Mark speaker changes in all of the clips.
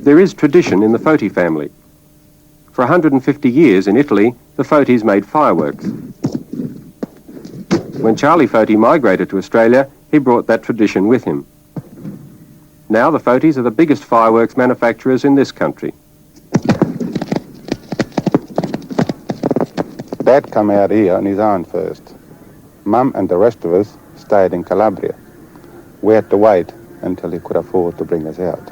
Speaker 1: There is tradition in the Foti family. For 150 years in Italy, the Fotis made fireworks. When Charlie Foti migrated to Australia, he brought that tradition with him. Now the Fotis are the biggest fireworks manufacturers in this country.
Speaker 2: Dad came out here on his own first. Mum and the rest of us stayed in Calabria. We had to wait until he could afford to bring us out.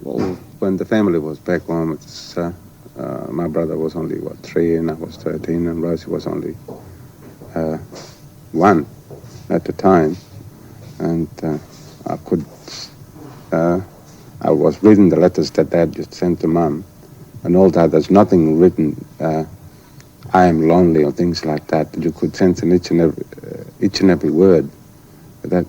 Speaker 2: Well, when the family was back home, my brother was only, 3, and I was 13, and Rosie was only 1 at the time. And I was reading the letters that Dad just sent to Mum, and all that. There's nothing written, I am lonely, or things like that. You could sense in each and every word that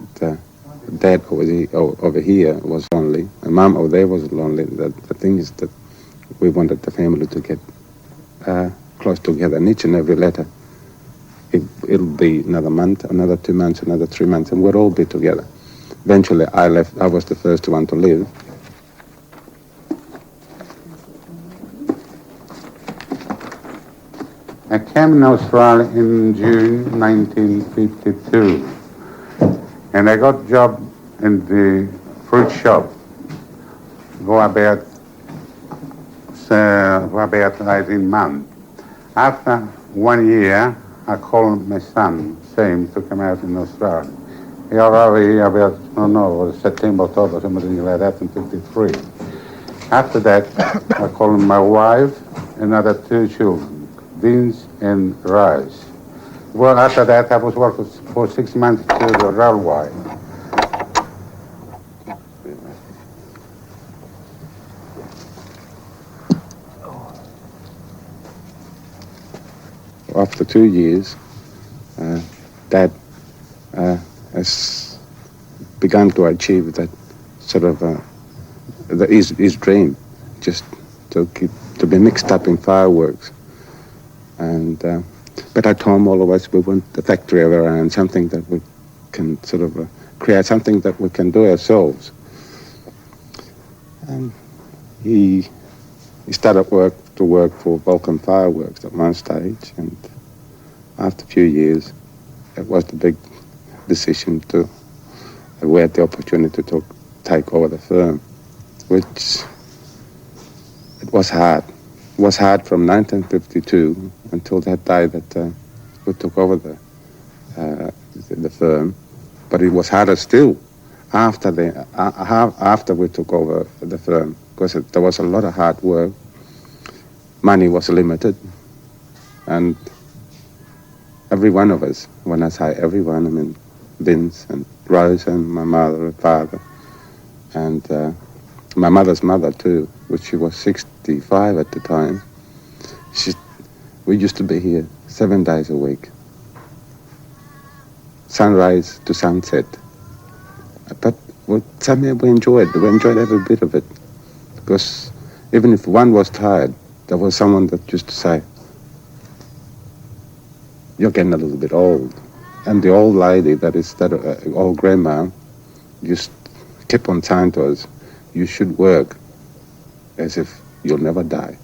Speaker 2: Dad over here was lonely, and Mum over there was lonely. The thing is that we wanted the family to get close together, and each and every letter, it'll be another month, another 2 months, another 3 months, and we'll all be together. Eventually, I left. I was the first one to leave.
Speaker 3: I came in Australia in June 1952, and I got a job in the fruit shop for about 18 months. After 1 year, I called my son, Sam, to come out in Australia. He arrived here about, September, October, something like that, in 53. After that, I called my wife and other 2 children, Vince and Rice. Well, after that, I was working for 6 months to the railway.
Speaker 2: After 2 years, Dad has begun to achieve that sort of his dream, just to be mixed up in fireworks. And but I told him all of us we want the factory of our own, something that we can sort of create, something that we can do ourselves. And he started to work for Vulcan Fireworks at one stage, and after a few years, it was the big decision we had the opportunity to take over the firm, which it was hard. It was hard from 1952 until that day that we took over the firm, but it was harder still after we took over the firm, because there was a lot of hard work. Money was limited, and every one of us, when I say everyone, I mean Vince and Rose and my mother and father, and my mother's mother too, which she was 65 at the time. We used to be here 7 days a week, sunrise to sunset. But somehow we enjoyed every bit of it, because even if one was tired, there was someone that used to say, "You're getting a little bit old." And the old lady, that old grandma, just kept on saying to us, "You should work as if you'll never die."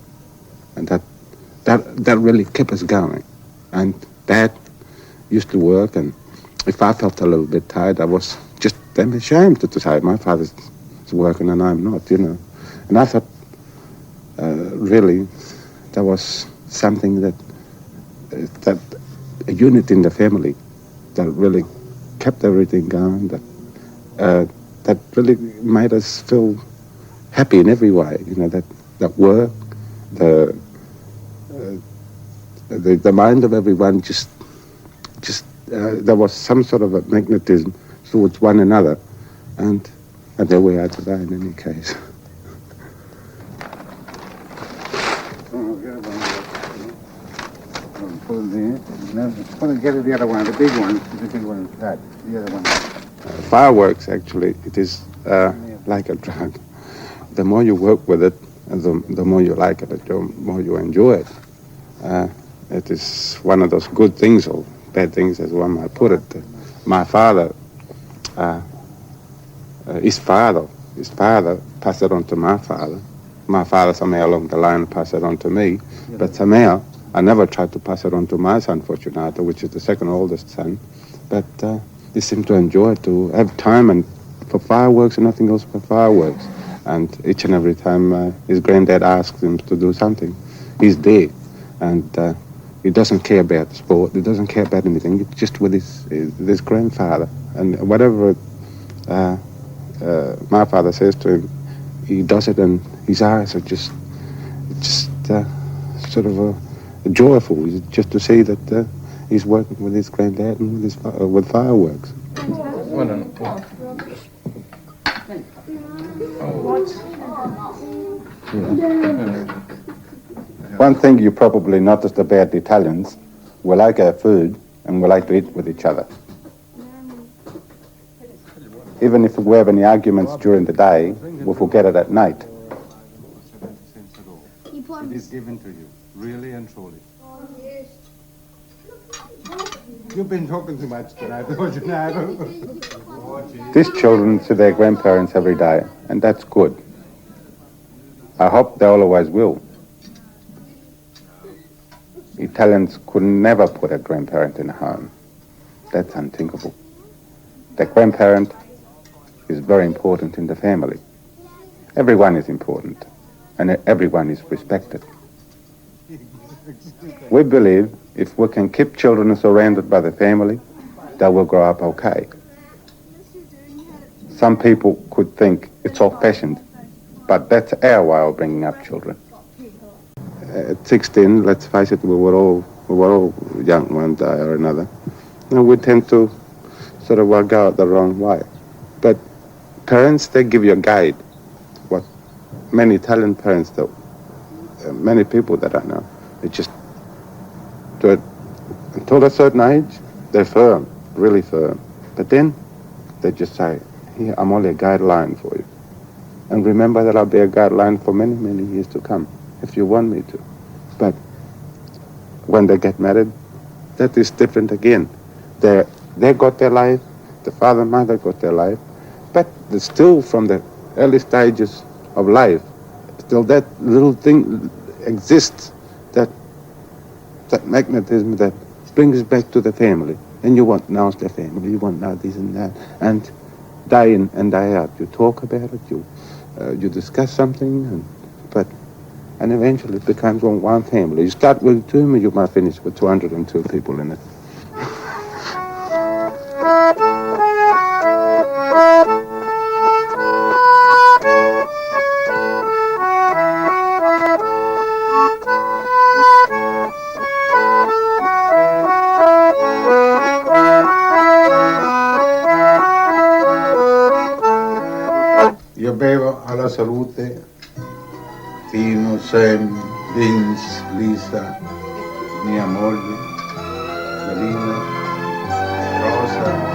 Speaker 2: And that really kept us going. And Dad used to work, and if I felt a little bit tired, I was just damn ashamed to say, my father's working and I'm not, And I thought, really, there was something that a unit in the family that really kept everything going, that really made us feel happy in every way. That work, the mind of everyone just there was some sort of a magnetism towards one another, and there we are today. In any case.
Speaker 3: Get the other one, the big one. The big one is that. The other one.
Speaker 2: Fireworks, actually, it is like a drug. The more you work with it, the more you like it, the more you enjoy it. It is one of those good things or bad things, as one might put it. My father, his father his father passed it on to my father. My father somehow along the line passed it on to me. But somehow I never tried to pass it on to my son, Fortunato, which is the second oldest son. But he seemed to enjoy it, to have time and for fireworks and nothing else but fireworks. And each and every time his granddad asks him to do something, he's there. And he doesn't care about sport. He doesn't care about anything. It's just with his grandfather. And whatever my father says to him, he does it, and his eyes are just sort of joyful, just to see that he's working with his granddad and with fireworks.
Speaker 3: One thing you probably noticed about the Italians, we like our food and we like to eat with each other. Even if we have any arguments during the day, we forget it at night.
Speaker 2: It is given to you, really and truly. You've been talking too much tonight, Fortunato.
Speaker 3: These children see their grandparents every day, and that's good. I hope they always will. Italians could never put a grandparent in a home. That's unthinkable. The grandparent is very important in the family. Everyone is important, and everyone is respected. We believe if we can keep children surrounded by the family, they will grow up okay. Some people could think it's old-fashioned, but that's our way of bringing up children.
Speaker 2: At 16, let's face it, we were all young one day or another. And we tend to sort of go out the wrong way. But parents, they give you a guide. What many Italian parents do, many people that I know, they just do it until a certain age, they're firm, really firm. But then they just say, here, I'm only a guideline for you. And remember that I'll be a guideline for many, many years to come, if you want me to. But when they get married, that is different again. They got their life, the father and mother got their life, but still from the early stages of life, still that little thing exists, that magnetism that brings back to the family. And you want now the family, you want now this and that. And day in and day out, you talk about it, you discuss something, and eventually it becomes one family. You start with 2, you might finish with 202 people in it.
Speaker 3: Io bevo alla salute Tino, Sam, Vince, Lisa, mia moglie, Melina, Rosa,